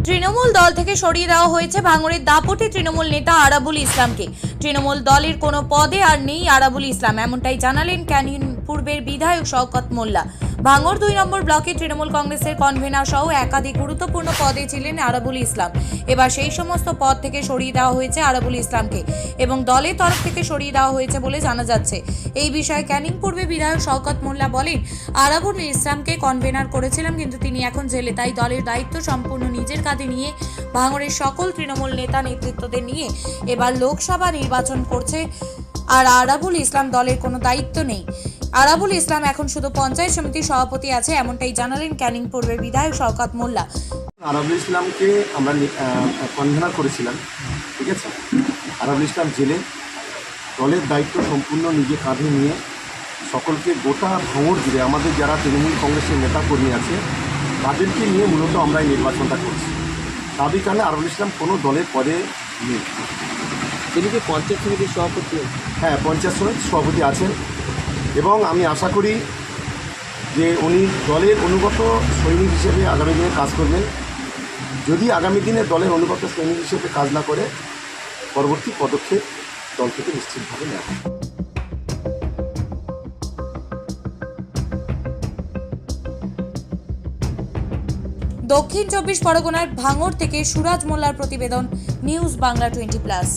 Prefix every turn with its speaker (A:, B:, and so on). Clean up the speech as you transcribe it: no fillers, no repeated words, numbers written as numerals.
A: তৃণমূল দল থেকে সরিয়ে দেওয়া হয়েছে ভাঙড়ের দাপটে তৃণমূল নেতা আরাবুল ইসলামকে। তৃণমূল দলের কোনো পদে আর নেই আরাবুল ইসলাম, এমনটাই জানালেন ক্যানিং পূর্বের বিধায়ক শওকত মোল্লা। ভাঙড় 2 নম্বর ব্লকে তৃণমূল কংগ্রেসের কনভেনার সহ একাধিক গুরুত্বপূর্ণ পদে ছিলেন আরাবুল ইসলাম। এবার সেই সমস্ত পদ থেকে সরিয়ে দেওয়া হয়েছে আরাবুল ইসলামকে এবং দলের তরফ থেকে সরিয়ে দেওয়া হয়েছে বলে জানা যাচ্ছে। এই বিষয়ে ক্যানিং পূর্বে বিধায়ক শওকত মোল্লা বলেন, আরাবুল ইসলামকে কনভেনার করেছিলাম, কিন্তু তিনি এখন জেলে, তাই দলের দায়িত্ব সম্পূর্ণ নিজের কাঁধে নিয়ে ভাঙড়ের সকল তৃণমূল নেতা নেতৃত্বদের নিয়ে এবার লোকসভা নির্বাচন করছে। আর আরাবুল ইসলাম দলের কোনো দায়িত্ব নেই। আরাবুল ইসলাম এখন শুধু পঞ্চায়েত সমিতির সভাপতি আছে, এমনটাই জানালেন ক্যানিং পূর্বের বিধায়ক শওকত মোল্লা।
B: আরাবুল ইসলামকে আমরা কনভেনার করেছিলাম, ঠিক আছে। আরাবুল ইসলাম জেলে, দলের দায়িত্ব সম্পূর্ণ নিজে কাঁধে নিয়ে সকলকে গোটা ভাঙড় জুড়ে আমাদের যারা তৃণমূল কংগ্রেসের নেতা কর্মী আছে তাদেরকে নিয়ে মূলত আমরা এই নির্বাচনটা করছি। তাদের কারণে আরাবুল ইসলাম কোনো দলের পদে নেই।
C: তিনি কি পঞ্চায়েত সমিতির সভাপতি?
B: হ্যাঁ, পঞ্চায়েত সমিতির সভাপতি আছেন এবং আমি আশা করি যে উনি দলের অনুগত সৈনিক হিসেবে আগামী দিনে কাজ করবেন। যদি আগামী দিনে দলের অনুগত সৈনিক হিসেবে কাজ না করে, পরবর্তী পদক্ষেপ দল থেকে নিশ্চিতভাবে নেওয়া হবে।
A: দক্ষিণ 24 পরগনার ভাঙড় থেকে সুরাজ মোল্লার প্রতিবেদন, নিউজ বাংলা 20+।